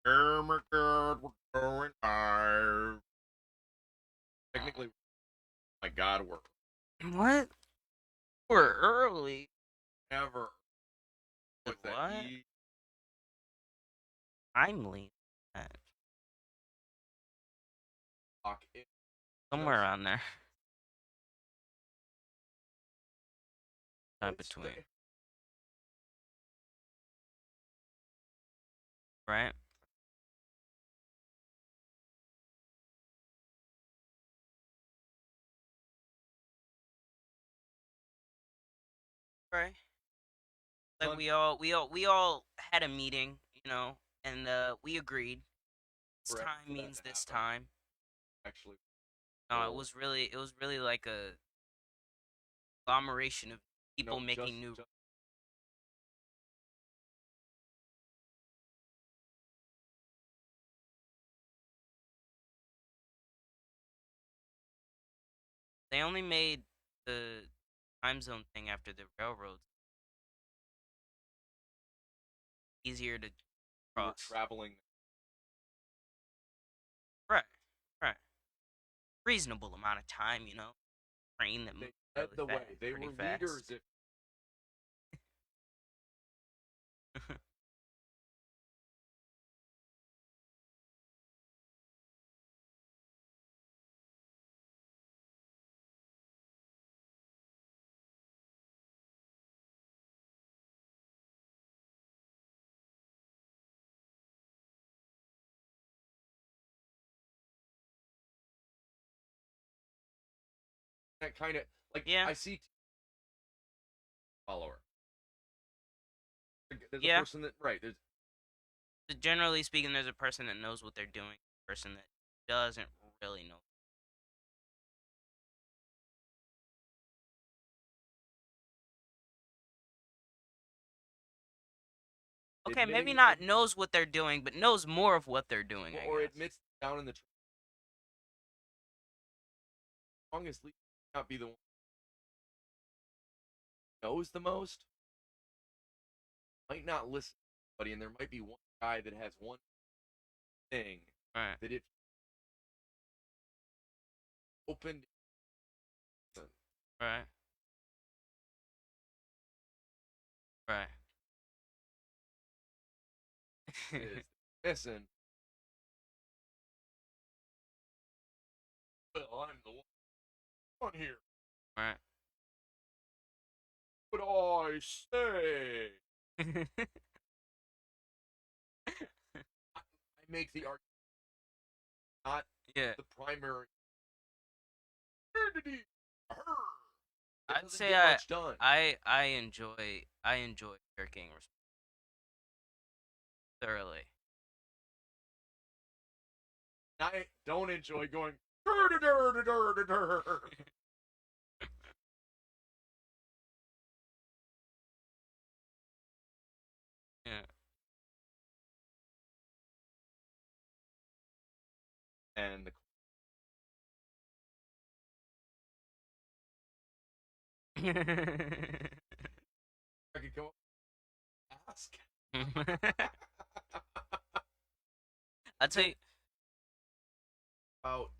Oh my god, we're going live. Technically, my god, we're What? We're early. ever. What's that? What? Timely. Fuck it. Somewhere around there. Time Let's between. stay. Right? Right. Like we all had a meeting, and we agreed. This Forever time for that means to this happen. time. Actually, No, it well, was really like a conglomeration of people making new. just They only made the time zone thing after the railroads easier to we were cross. traveling. Right. Right. Reasonable amount of time, train that They moves led really the fast, way. They pretty were leaders. fast. If that kind of like Yeah, I see follower. There's a yeah. person that right. There's Generally speaking, there's a person that knows what they're doing, a person that doesn't really know. Okay, maybe admitting not it, knows what they're doing, but knows more of what they're doing, I or guess. admits down in the strongest leader not be the one who knows the most. Might not listen to anybody, and there might be one guy that has one thing Right, that it opened. right, right. Is missing. Well, I'm the one on here. Right. What I say? I make the argument, not Yeah, the primary entity. Her. It I'd doesn't say get I much done. I I enjoy I enjoy jerking thoroughly. I don't enjoy going. "Dur, dur, dur, dur, dur, dur." Yeah. And the I could go ask. I'd say About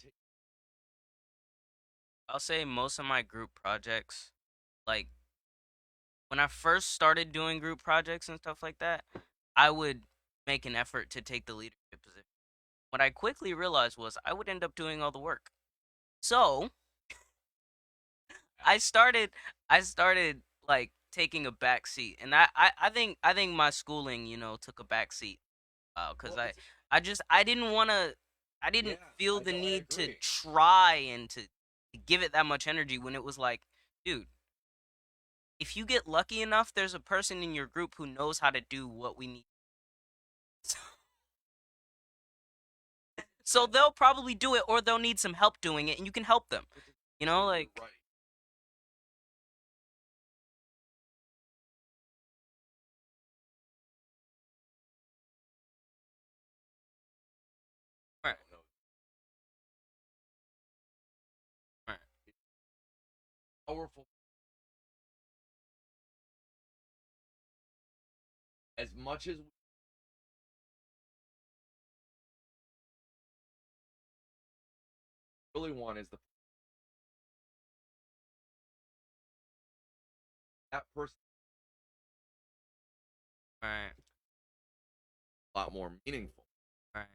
I'll say most of my group projects, like when I first started doing group projects and stuff like that, I would make an effort to take the leadership position. What I quickly realized was I would end up doing all the work. So I started I started like taking a back seat. And I think my schooling, took a back seat. Because well, I it's I just I didn't wanna I yeah. didn't feel I the know. I need to agree. try and to give it that much energy when it was like, dude, if you get lucky enough, there's a person in your group who knows how to do what we need. So they'll probably do it or they'll need some help doing it and you can help them. Absolutely Like right. right, No, right. it's powerful as much as really want is that person Right. a lot more meaningful. Right.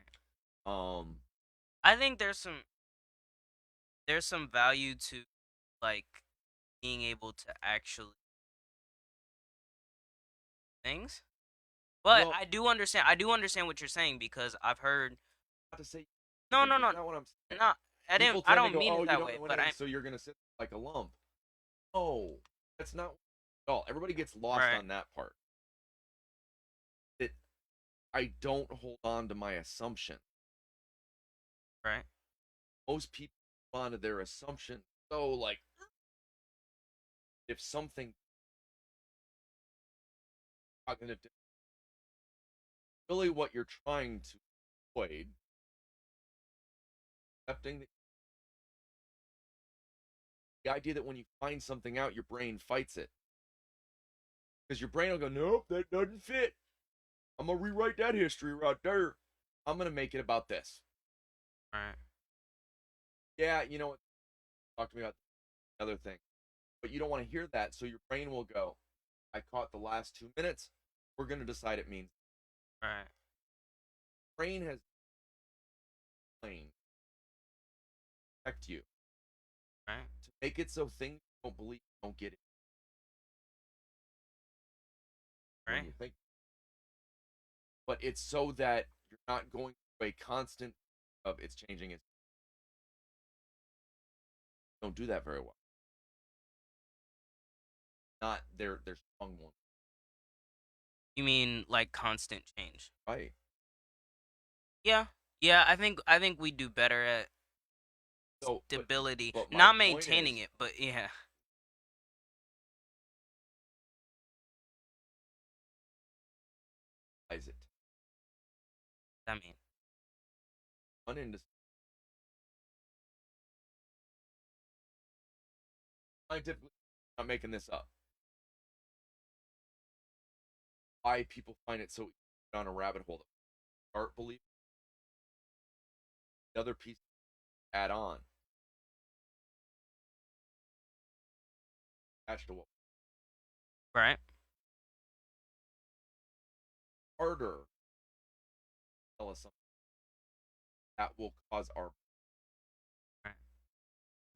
Um, I think there's some value to like being able to actually things. But well, I do understand what you're saying because I've heard not to say no, anything. no, That's no, not what I'm saying. not People I tend to don't go, mean "Oh, it you that don't way, know but anything, I so you're gonna sit like a lump." Oh, that's not at all. Everybody gets lost right, on that part. That I don't hold on to my assumption. right, Most people hold on to their assumption. So, like, if something cognitive, really what you're trying to avoid, accepting the idea that when you find something out, your brain fights it. Because your brain will go, nope, that doesn't fit. I'm going to rewrite that history right there. I'm going to make it about this. right, Yeah, you know what? Talk to me about another thing. But you don't want to hear that, so your brain will go, I caught the last 2 minutes. We're going to decide it means. right, Brain has brain protect you right, to make it so things you don't believe don't get it when right, you think. But it's so that you're not going through a constant of it's changing. It don't do that very well. Not their strong one, You mean like constant change? right? Yeah, yeah. I think we do better at So, stability, but my not point maintaining is, it, but yeah. is it I mean, unindis scientifically? I'm not making this up. Why people find it so easy to get on a rabbit hole? Start believing the other piece add on attached to what right, harder tell us something that will cause our. right,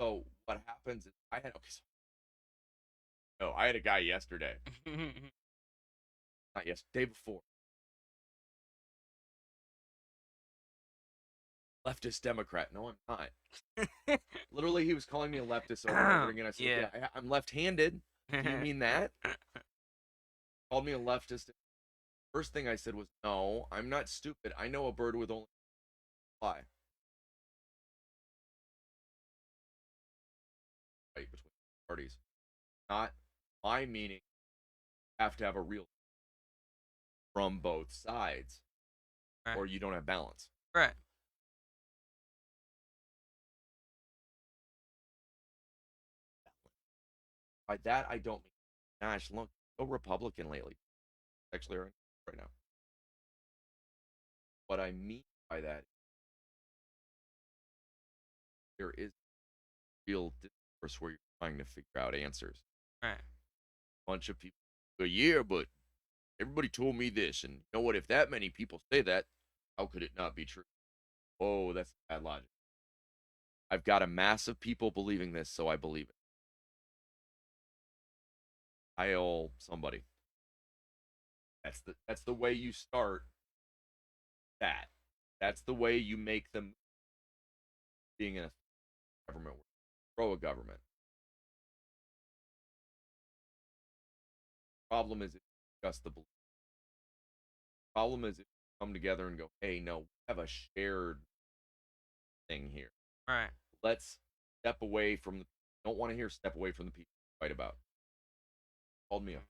So what happens is I had okay. So, no, I had a guy yesterday, not yesterday, day before, leftist Democrat. No, I'm not. Literally, he was calling me a leftist over and over again. I said, yeah. "Yeah, I'm left-handed. Do you mean that?" Called me a leftist. First thing I said was, "No, I'm not stupid. I know a bird with only one fly." Right between parties, not my meaning. Have to have a real from both sides, Right, or you don't have balance. right, By that, I don't mean, gosh, look, so Republican lately. Actually, right now. What I mean by that, there is real discourse where you're trying to figure out answers. right, A bunch of people go, yeah, but everybody told me this. And you know what? If that many people say that, how could it not be true? Oh, that's bad logic. I've got a mass of people believing this, so I believe it. I owe somebody. That's the way you start that. That's the way you make them being in a government, pro a government. Problem is, if you discuss the belief. Problem is, if you come together and go, hey, no, we have a shared thing here. right. Let's step away from the. Don't want to hear step away from the people you fight about. Called me a.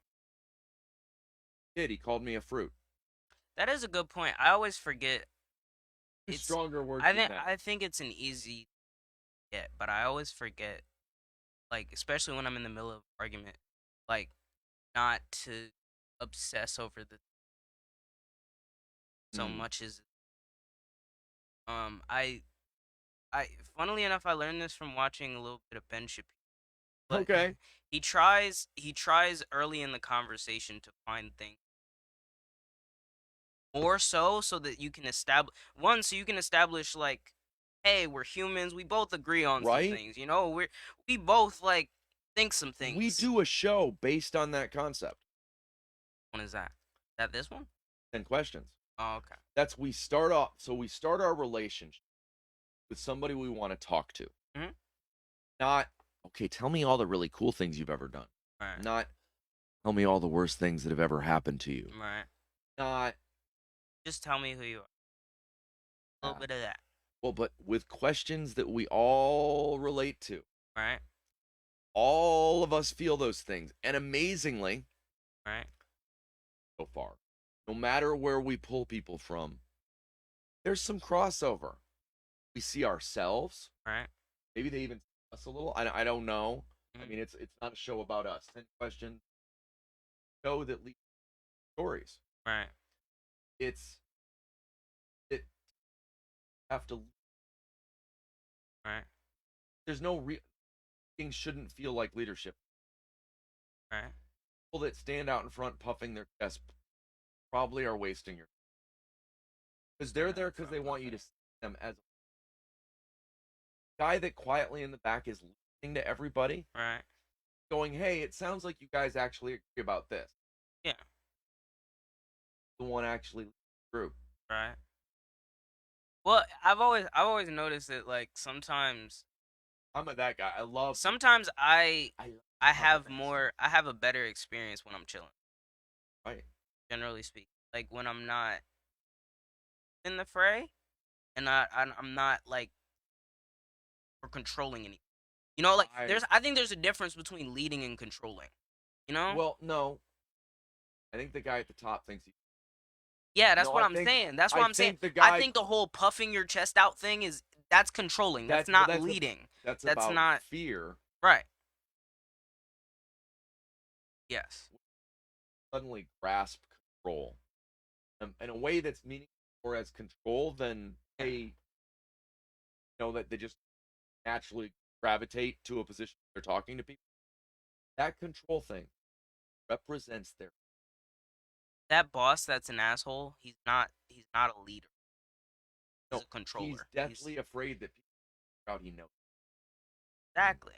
Did he called me a fruit? That is a good point. I always forget. There's It's stronger words than that. I think it's an easy get, but I always forget. Like especially when I'm in the middle of an argument, like not to obsess over the so Hmm. much as I funnily enough, I learned this from watching a little bit of Ben Shapiro. But Okay. he tries early in the conversation to find things more so that you can establish like, hey, we're humans, we both agree on some Right? things, we both like think some We things. do a show based on that concept. One is that? That this one? 10 questions. Oh, okay. That's we start off. So we start our relationship with somebody we want to talk to. Mhm. Not, okay, tell me all the really cool things you've ever done. Right. Not, tell me all the worst things that have ever happened to you. Right. Not, Just tell me who you are. A little bit of that. well, but with questions that we all relate to. Right. All of us feel those things. And amazingly, Right. so far, no matter where we pull people from, there's some crossover. We see ourselves. Right. Maybe they even see us a little. I don't know. I Mhm. mean, it's not a show about us. 10 questions show that lead stories. Right. It's it have to. Right. There's no things shouldn't feel like leadership. Right. People that stand out in front puffing their chest probably are wasting your, because they're there because they want you to see them as a guy that quietly in the back is listening to everybody, Right. going, "Hey, it sounds like you guys actually agree about this." Yeah. The one actually leads the group. Right. Well, I've always noticed that like I'm a that guy. sometimes I love I have things. I have a better experience when I'm chilling, Right. generally speaking. Like when I'm not in the fray and I'm not like or controlling anything. Like I I think there's a difference between leading and controlling. You know? Well, no. I think the guy at the top thinks he. Yeah, that's No, what I'm saying. That's what I I'm saying. think the I guy think the whole puffing your chest out thing that's controlling. That's well, not leading. that's That's about not fear. right. Yes. Suddenly grasp control in a way that's meaningful or as control than Yeah. that they just naturally gravitate to a position they're talking to people. That control thing represents their. That boss that's an asshole, he's not a leader. He's No, a he's controller. deathly afraid that people figure out he knows. Exactly.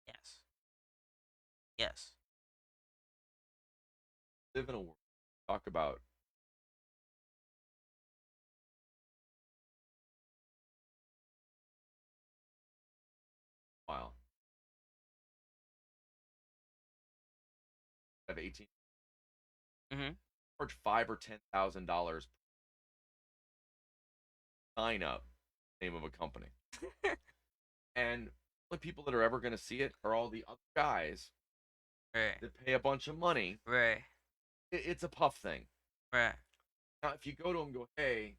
Yes. Yes. Live in a world. Talk about while I have 18 Mhm. charge $5,000 or $10,000 sign up name of a company. And the people that are ever going to see it are all the other guys Right. that pay a bunch of money. Right. It's a puff thing. Right. Now, if you go to them and go, hey,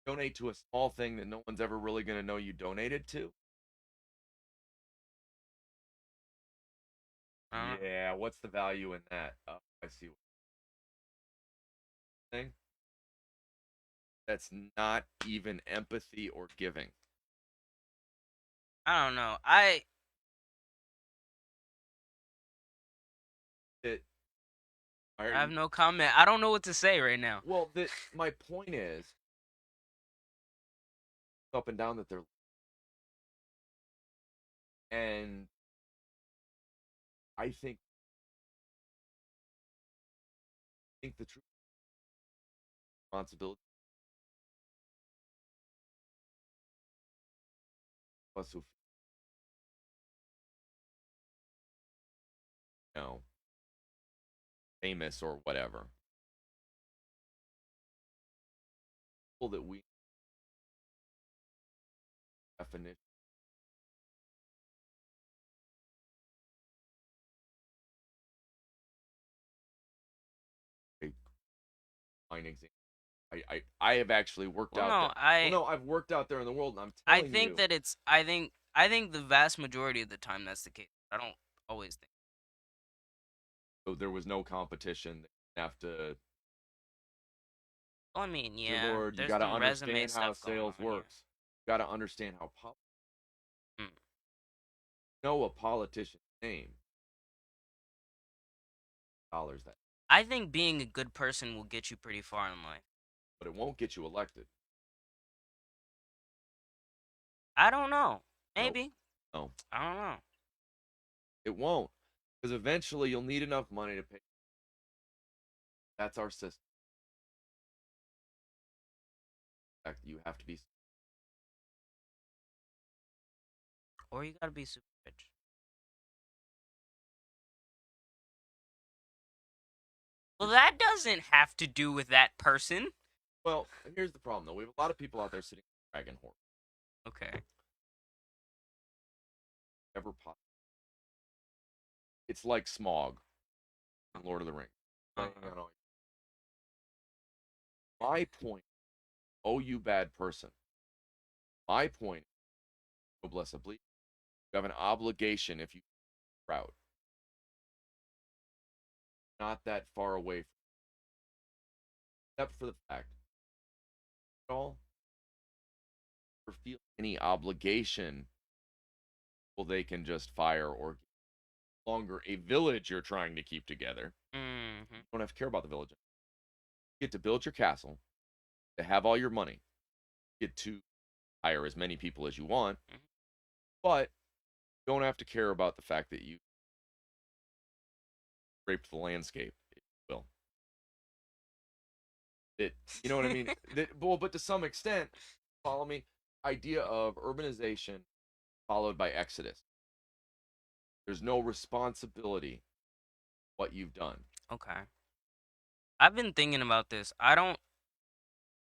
donate to a small thing that no one's ever really going to know you donated to. Uh, Yeah, what's the value in that? Oh, I see what you're saying. That's not even empathy or giving. I don't know. It, why are I have you? no comment. I don't know what to say right now. Well, my point is up and down that they're, and I think the true responsibility of us who famous or whatever, people that we definition a fine example. I have actually worked Well, out no, there. Well, no, I've worked out there in the world, and I'm I telling think you, that I think the vast majority of the time that's the case. I don't always think. there was no competition. They didn't have to Well, I mean, Dear yeah, Lord, you there's got to some resume understand how stuff going sales on here. works. You got to understand how Hmm. know a politician's name. Dollars that, I think being a good person will get you pretty far in life. but it won't get you elected. I don't know. Nope. Maybe. No, I don't know. it won't. Because eventually you'll need enough money to pay. That's our system. In fact, you have to be. Or you gotta be super rich. Well, that doesn't have to do with that person. Well, and here's the problem though. We have a lot of people out there sitting on dragon horse. Okay. Ever possible. It's like Smog in Lord of the Rings. Uh-huh. My point, oh you bad person. My point, noblesse oblige. You have an obligation if you proud. Not that far away from, except for the fact at all or feel any obligation, well they can just fire or longer a village you're trying to keep together. Mm-hmm. You don't have to care about the village. You get to build your castle, to have all your money, get to hire as many people as you want, Mhm. but you don't have to care about the fact that you scraped the landscape, if you will. It, you know what I mean? Well, but to some extent, follow me. Idea of urbanization followed by exodus. There's no responsibility what you've done. Okay. I've been thinking about this. I don't.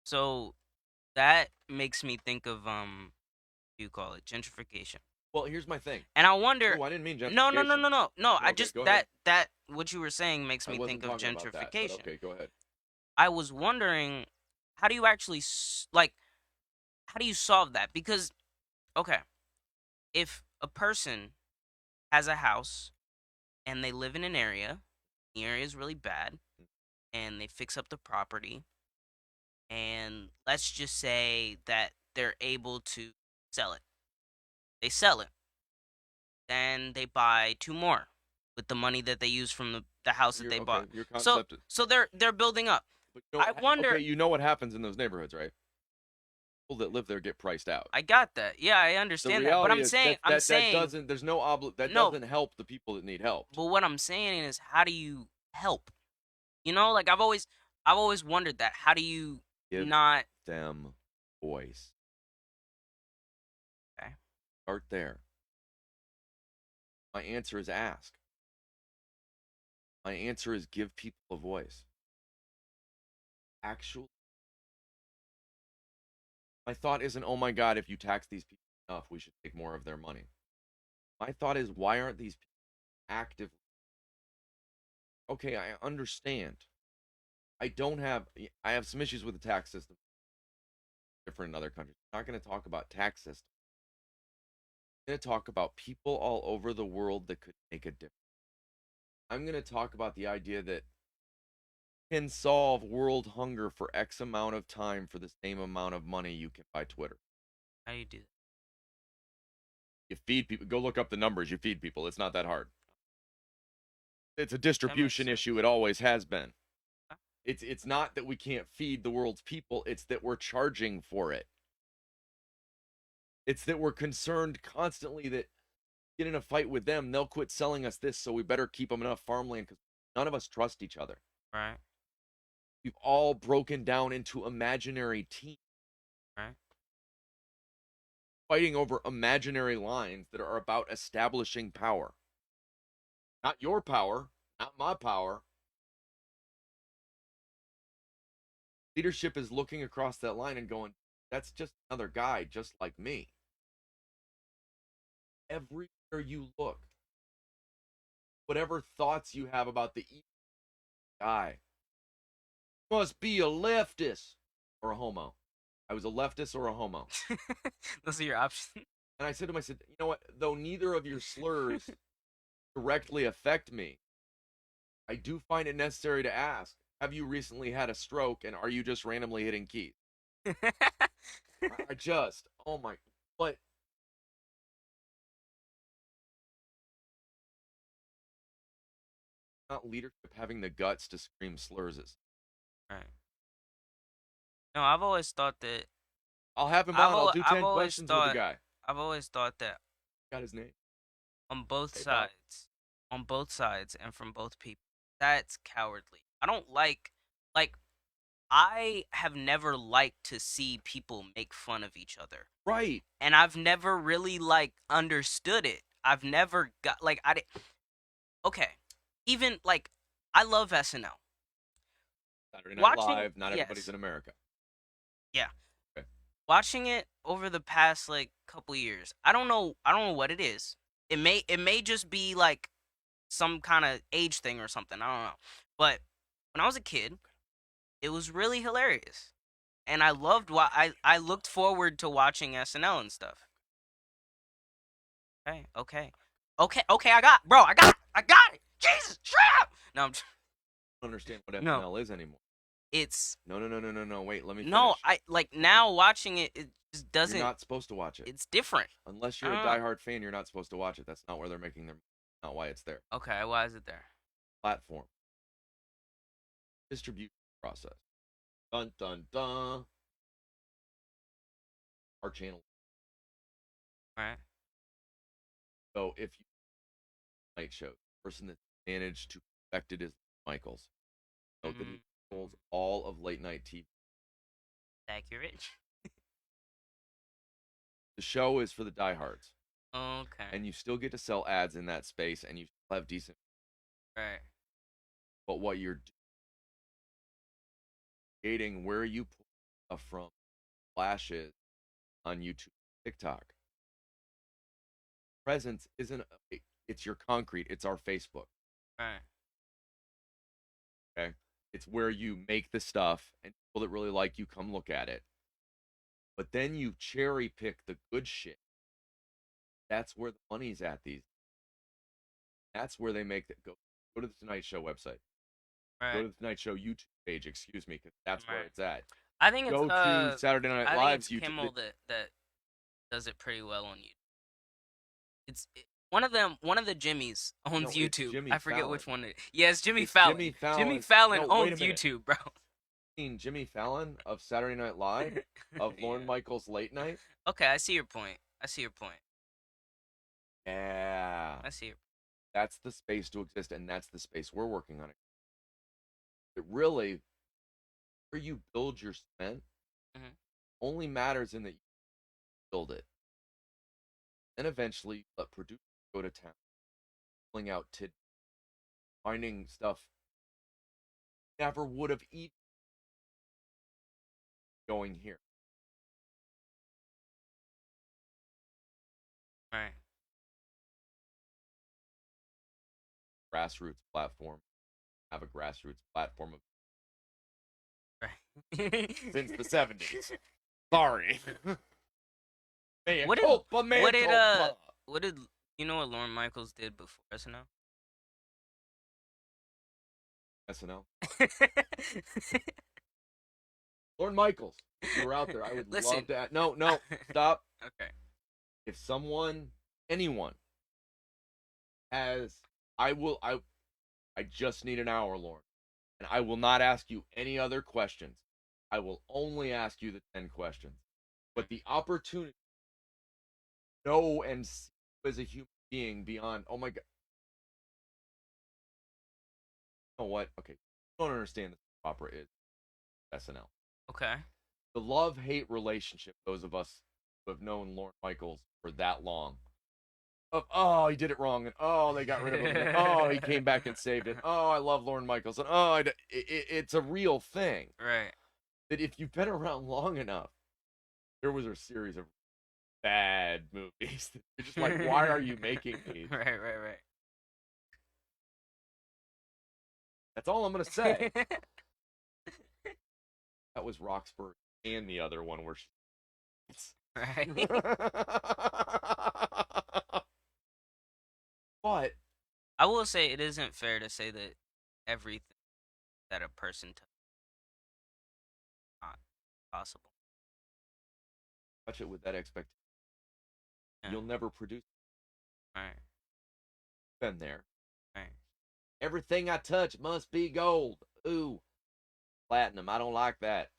So that makes me think of what do you call it? Gentrification. Well, here's my thing. And I wonder. Oh, I didn't mean No, no, no, gentrification. no, no, no. I Okay, just go ahead. that what you were saying makes I me wasn't think of talking about that, but gentrification. okay, go ahead. I was wondering, how do you actually like? How do you solve that? Because okay, if a person has a house and they live in an area, the area is really bad, and they fix up the property, and let's just say that they're able to sell it. They sell it, then they buy two more with the money that they use from the house that they bought. Your So concept. so they're building up. But you know, I wonder. okay, you know what happens in those neighborhoods, right? People that live there get priced out. I got that. Yeah, I The understand that. But reality I'm is saying that doesn't. There's no that no. doesn't help the people that need help. But what I'm saying is, how do you help? You know, like I've always wondered that. How do you Give not? them voice. Okay. Start there. My answer is ask. My answer is give people a voice. Actually, my thought isn't, oh my God, if you tax these people enough, we should take more of their money. My thought is, why aren't these people active? Okay, I understand. I have some issues with the tax system. Different in other countries. I'm not going to talk about tax system. I'm going to talk about people all over the world that could make a difference. I'm going to talk about the idea that can solve world hunger for X amount of time for the same amount of money you can buy Twitter. How do you do that? You feed people. Go look up the numbers. You feed people. It's not that hard. It's a distribution sense. issue. It always has been. Huh? It's not that we can't feed the world's people. It's that we're charging for it. It's that we're concerned constantly that get in a fight with them, they'll quit selling us this, so we better keep them enough farmland because none of us trust each other. Right. We've all broken down into imaginary teams. Right. Fighting over imaginary lines that are about establishing power. Not your power, not my power. Leadership is looking across that line and going, that's just another guy just like me. Everywhere you look, whatever thoughts you have about the guy, must be a leftist or a homo. I was a leftist or a homo. Those are your options. And I said to him, I said, you know what? Though neither of your slurs directly affect me, I do find it necessary to ask, Have you recently had a stroke, and are you just randomly hitting keys? I just, oh my, but not leadership having the guts to scream slurs at. Right. No, I've always thought that I'll have him on. I'll do I've 10 always questions with the thought guy. I've always thought that Got his name. on both Hey, pal. sides, on both sides and from both people, that's cowardly. I don't like I have never liked to see people make fun of each other. Right. And I've never really like understood it. I've never got like I did okay. Even like I love SNL. Saturday Night Watching Live. Not everybody's yes. in America. Yeah. Okay. Watching it over the past like couple years. I don't know what it is. It may just be like some kind of age thing or something. I don't know. But when I was a kid, it was really hilarious. And I loved I looked forward to watching SNL and stuff. Okay, okay. Okay, I got it. Jesus, trap. No, I don't understand what no. FNL is anymore. It's No. Wait, let me finish. no, I like now watching it it just You're doesn't not supposed to watch it. it's different. Unless you're a diehard fan, you're not supposed to watch it. That's not where they're making their not why it's there. Okay, why is it there? Platform. Distribution process. Dun dun dun. Our channel. Right. So if you night show, the person that managed to perfect it is Michaels. Know that he controls all of late night TV. Accurate. The show is for the diehards. Okay. And you still get to sell ads in that space and you still have decent. Right. But what you're creating where you pull stuff from flashes on YouTube, TikTok. Presence isn't it's your concrete, it's our Facebook. Right. Okay? It's where you make the stuff and people that really like you come look at it. But then you cherry pick the good shit. That's where the money's at these. That's where they make that go to the Tonight Show website. Right. Go to the Tonight Show YouTube page, excuse me, because that's where it's at. I think it's go to Saturday Night Live's YouTube. YouTube. That does it pretty well on YouTube. One of the Jimmys owns YouTube. Jimmy I forget Fallon. which one it is. Yeah, it's Jimmy Fallon. Jimmy Fallon owns YouTube, bro. Jimmy Fallon of Saturday Night Live of Lorne Michaels Late Night. Okay, I see your point. Yeah. I see it. That's the space to exist, and that's the space we're working on. It really, where you build your cement, only matters in that you build it. Then eventually, let producers go to town, pulling out finding stuff never would have eaten going here. Right. Grassroots platform. Have a grassroots platform of Right. since the 70s. Sorry. What did you know what Lorne Michaels did before SNL? SNL. Lorne Michaels, if you were out there, I would love that. No, stop. Okay. If anyone has, I just need an hour, Lorne. And I will not ask you any other questions. I will only ask you the 10 questions. But the opportunity to know and see you as a human being beyond, oh my God. You know what? Okay. You don't understand what opera is. SNL. Okay. The love-hate relationship, those of us who have known Lorne Michaels for that long, of, oh, he did it wrong, and oh, they got rid of him, and oh, he came back and saved it. Oh, I love Lorne Michaels, and oh, it's a real thing. Right. That if you've been around long enough, there was a series of bad movies. You're just like, why are you making these? Right. That's all I'm gonna say. That was Roxburgh and the other one where she. Right. But I will say it isn't fair to say that everything that a person not possible. Touch it with that expectation. Yeah. You'll never produce. Right. Been there. Right. Everything I touch must be gold. Ooh, platinum. I don't like that.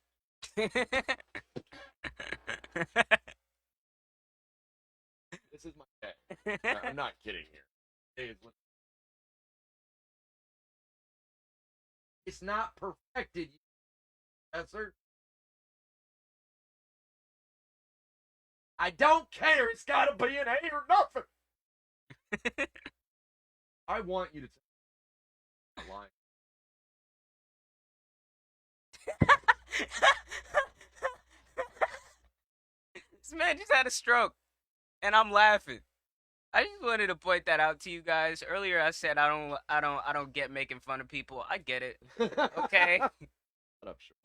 This is my day. I'm not kidding here. It's not perfected, professor. I don't care. It's got to be an 8 or nothing. I want you to tell me a line. This man just had a stroke, and I'm laughing. I just wanted to point that out to you guys. Earlier, I said I don't get making fun of people. I get it. Okay. Shut up, sure.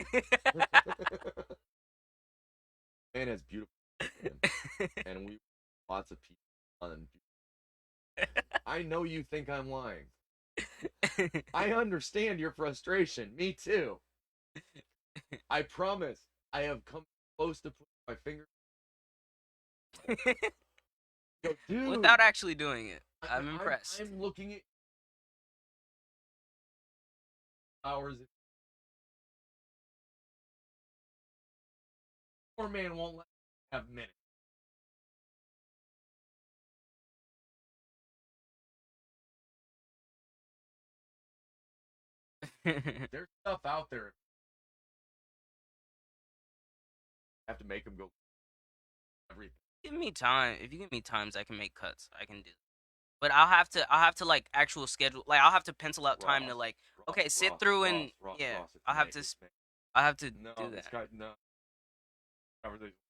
Man has beautiful skin, and we lots of people on. I know you think I'm lying. I understand your frustration. Me too. I promise. I have come close to putting my finger. Yo, dude, Without actually doing it. I'm impressed. I'm looking at hours. Poor man won't let me have minutes. There's stuff out there. I have to make them go everything. Give me time. If you give me times, I can make cuts. I can do. But I'll have to like actual schedule. Like I'll have to pencil out time to like. Okay, sit through and yeah. I'll have to. I have to No, do this that. guy, no.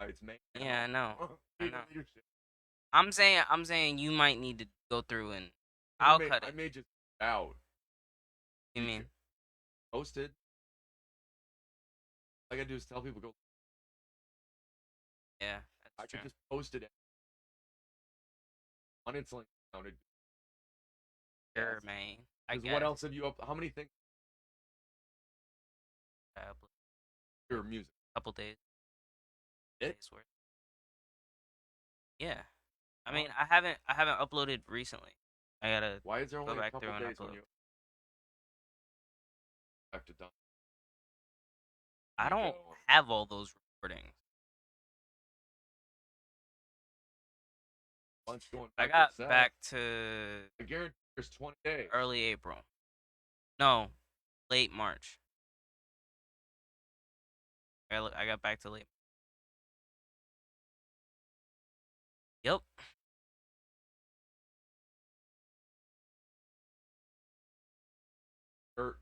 It's me. Yeah, I know. I know. Leadership. I'm saying you might need to go through and I I'll may- cut I it. may just out. You mean? Posted. All I gotta do is tell people go. Yeah, I that's could true. just post it on its link. Sounded. Sure, man. I Because guess. what else have you up? How many things? Your music. Couple days. It? Days worth. Yeah. I mean, I haven't uploaded recently. I gotta. Why is there only a back couple through and days when upload. you have to done? I don't Go. have all those recordings. Once going I back got to set, back to I guarantee there's 20 days. early April. No, late March. I got back to late. Yep. Or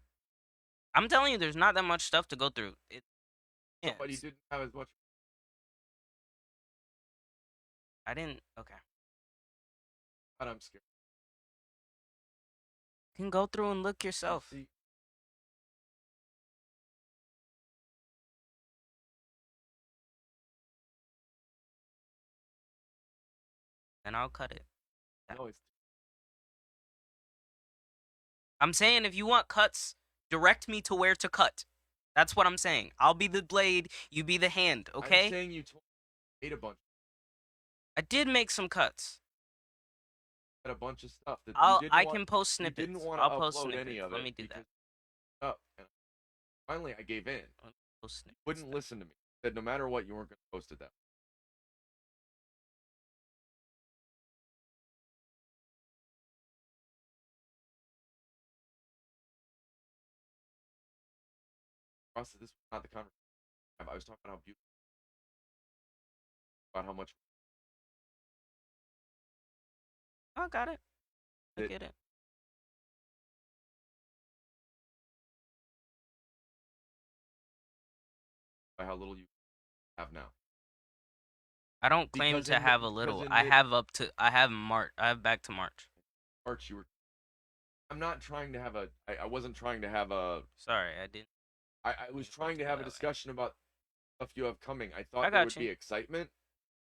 I'm telling you, there's not that much stuff to go through. Yeah, somebody didn't have as much. I didn't. Okay. But I'm scared. You can go through and look yourself. See, And I'll cut it. no, it's I'm saying if you want cuts, direct me to where to cut. That's what I'm saying. I'll be the blade, you be the hand, okay? I'm saying you ate a bunch. I did make some cuts. Had a bunch of stuff that I can post you snippets. didn't want to I'll post upload snippets. any of it. Let me do that. Oh, and finally, I gave in. Post snippets. Wouldn't listen to me. Said no matter what, you weren't going to post it that. Ross, this was not the conversation. I was talking about how beautiful. About how much. Oh, got it. I It- get it. By how little you have now. I don't claim Because to in the- have a because little. in I the- have up to. I have March. I have back to March. March, you were. I'm not trying to have a. I wasn't trying to have a. Sorry, I didn't. I was trying to have a discussion about stuff you have coming. I thought I there got would you. be excitement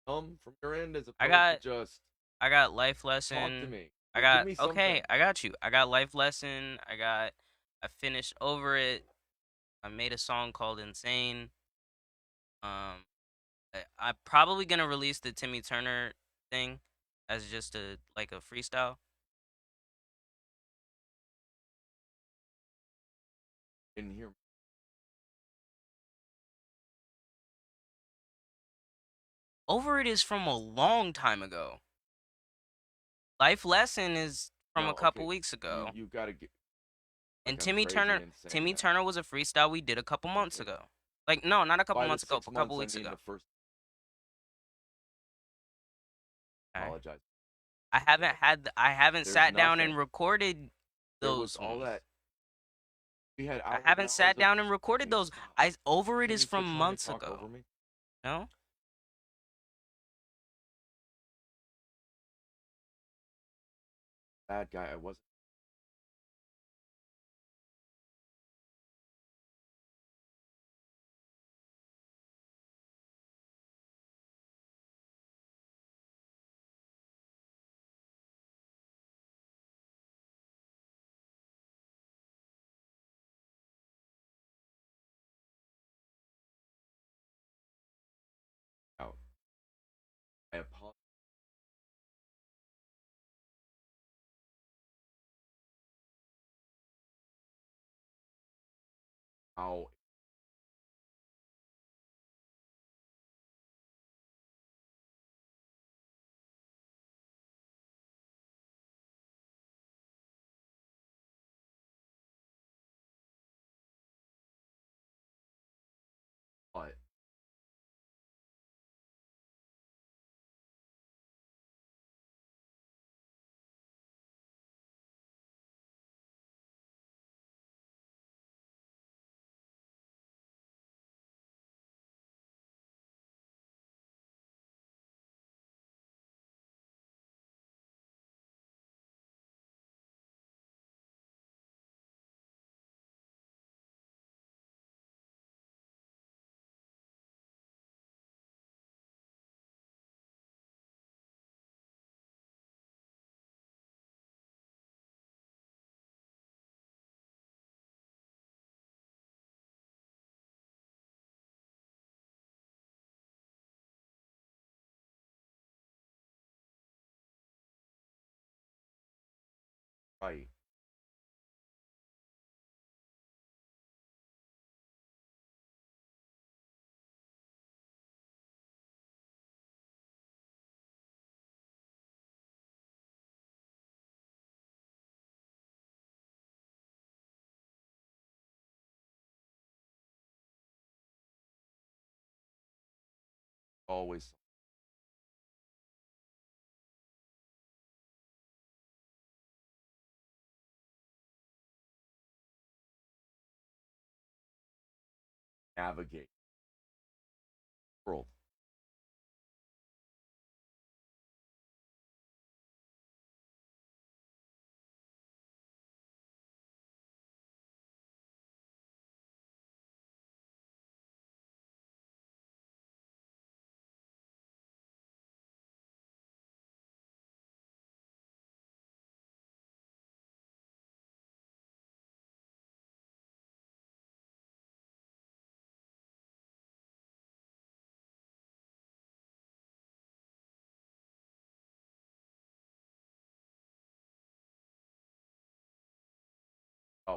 from your end as opposed got- to just I got life talk lesson. to me. I Give got me okay. something. I got you. I got life lesson. I got I finished Over It. I made a song called Insane. Um, I'm probably gonna release the Timmy Turner thing as just a like a freestyle. In here, Over It is from a long time ago. Life Lesson is from a no, couple okay, weeks you ago. you gotta get And like I'm Timmy crazy Turner, in saying Timmy that. Turner was a freestyle we did a couple months Okay, ago. Like no, not a couple by the months ago, a 6 months, couple I weeks mean ago. the first. Okay. Apologize. I haven't There's sat down nothing. and recorded There was those all ones. that. We had I hours and haven't hours sat of. down and recorded Please those. stop. I Over It Can is you quit from trying to months talk over ago. me? No? Bad guy. I wasn't. Out. I apologize. How but right. Always navigate world.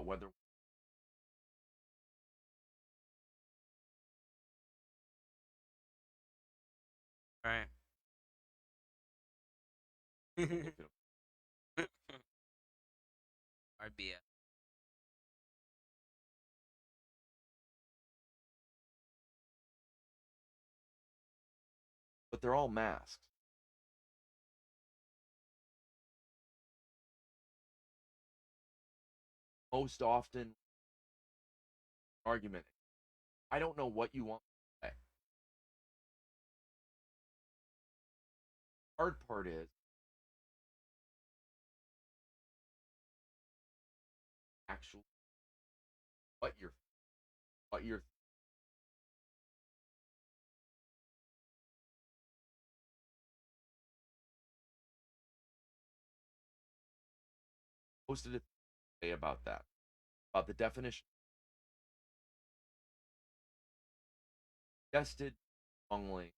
Whether Right. look at 'em. RBF. But they're all masked. Most often, argument. I don't know what you want to say. Hard part is actually what you're what you're most of the say about that. about the definition. Suggested strongly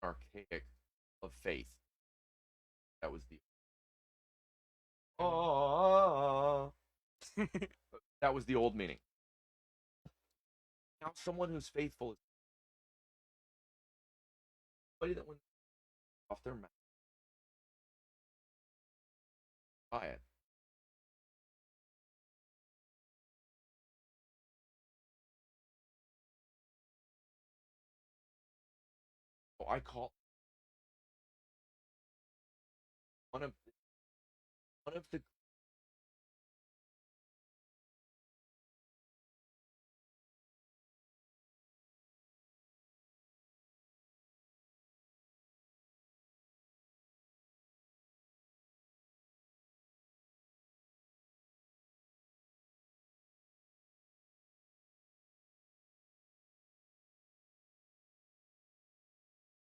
archaic of faith. That was the that was the old meaning. Now someone who's faithful is somebody that when off their mouth by it. So I call one of the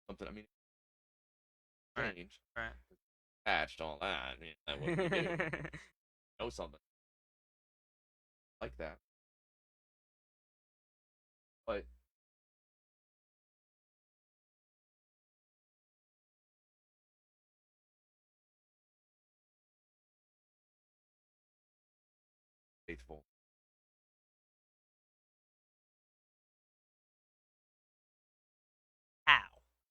something. I mean, Right. change, Right. patched, all that. I mean, what do we do? Know something like that, but faithful. How?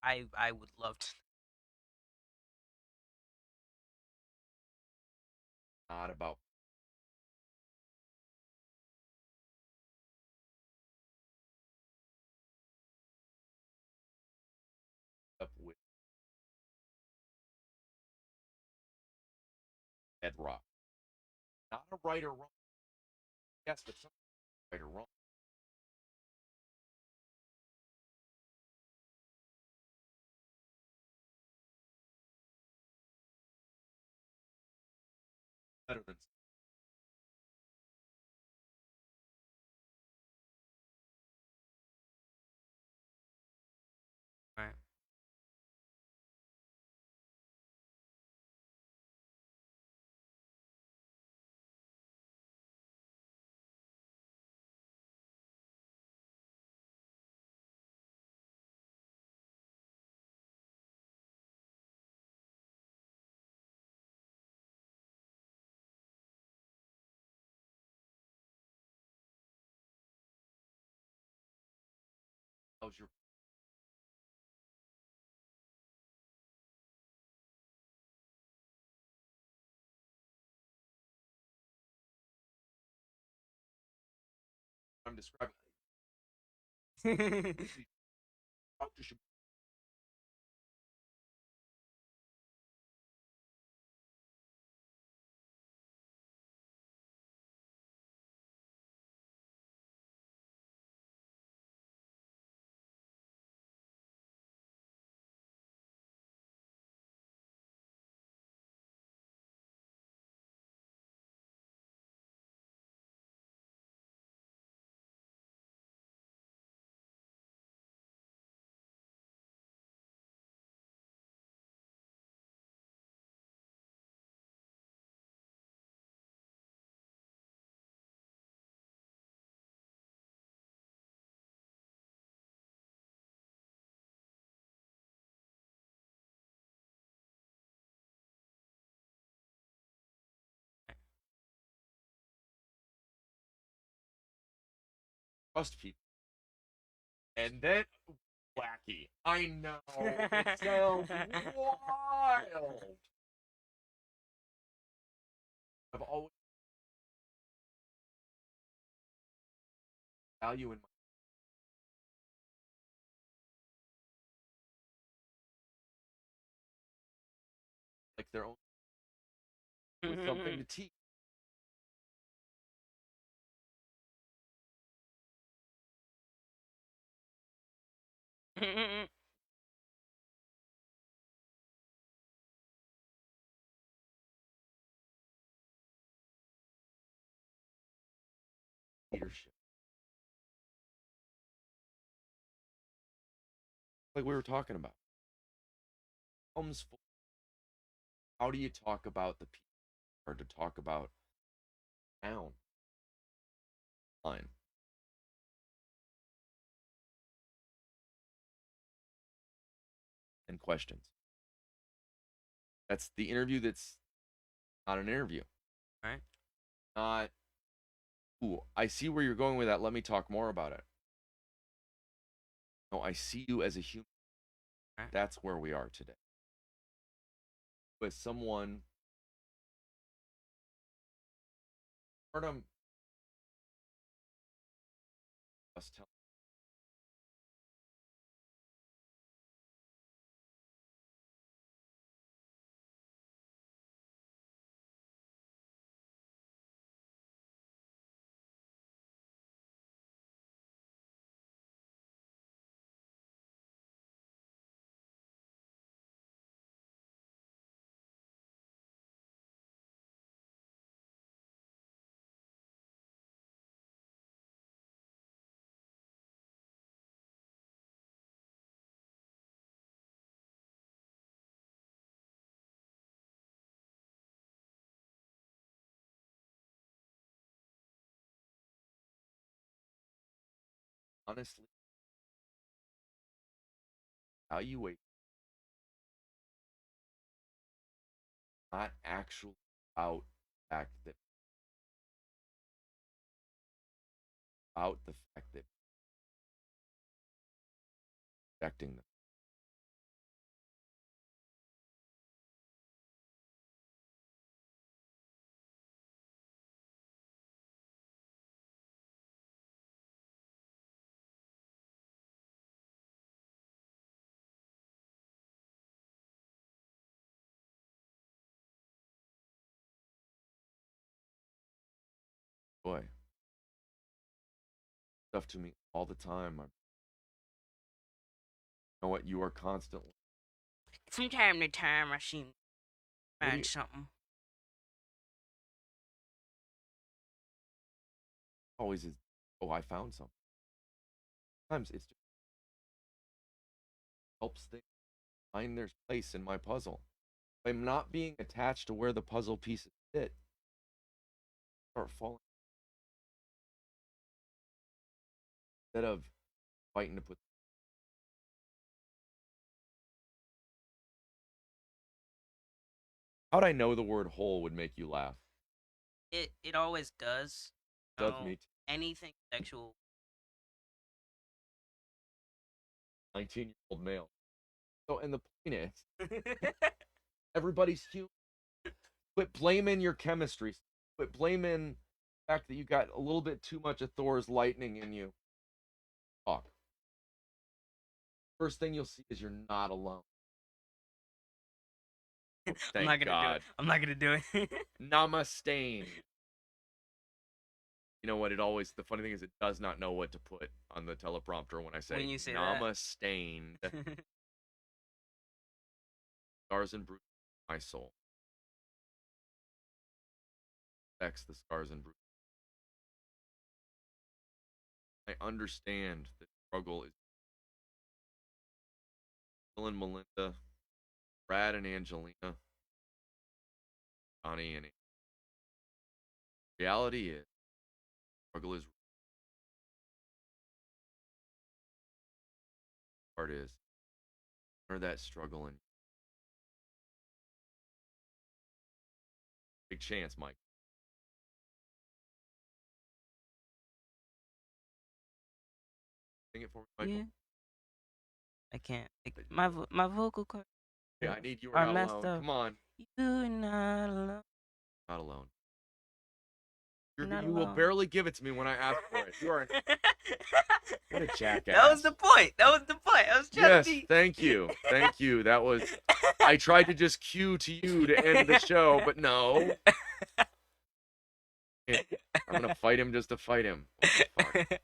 I would love to. Not about up with bedrock. Not a right or wrong. Yes, but some right or wrong. Better than Right. how's your I'm describing. Doctor should trust people, and then wacky. I know it sounds wild. I've always value in my like their own with something to teach. Leadership, like we were talking about. comes forward, how do you talk about the people or to talk about town line? And questions. That's the interview that's not an interview. Right. Not, ooh, I see where you're going with that. Let me talk more about it. No, I see you as a human. Right. That's where we are today. With someone, Artem, us tell honestly, evaluate not actually about the fact that rejecting them. Boy, stuff to me all the time. You know what? You are constantly. From time to time, I seem to What do find you, something. always is. Oh, I found something. Sometimes it helps things find their place in my puzzle. If I'm not being attached to where the puzzle pieces fit, start falling instead of fighting to put. How'd I know the word hole would make you laugh? It always does. Does So me too. anything sexual. 19-year-old male. So, and the point is, everybody's human. Quit blaming your chemistry. Quit blaming the fact that you got a little bit too much of Thor's lightning in you. Talk. First thing you'll see is you're not alone. Oh, I'm thank not gonna do God. it. I'm not gonna do it. Namaste. You know what? The funny thing is, it does not know what to put on the teleprompter when I say, When you say that. Namaste. Scars and bruises, my soul. Sex, the scars and bruises. I understand the struggle is Phil and Melinda, Brad and Angelina, Johnny and reality is struggle is part is or that struggle and big chance, Mike. Sing it for me, Michael. Yeah. I can't. My vocal cords Yeah, I need you are are not messed alone. up. Come on. You're not alone. Not alone. You're not You will alone. barely give it to me when I ask for it. You are what a jackass. That was the point. That was the point. I was trying Yes, to be. thank you. Thank you. That was I tried to just cue to you to end the show, but no. I'm gonna fight him just to fight him. What the fuck?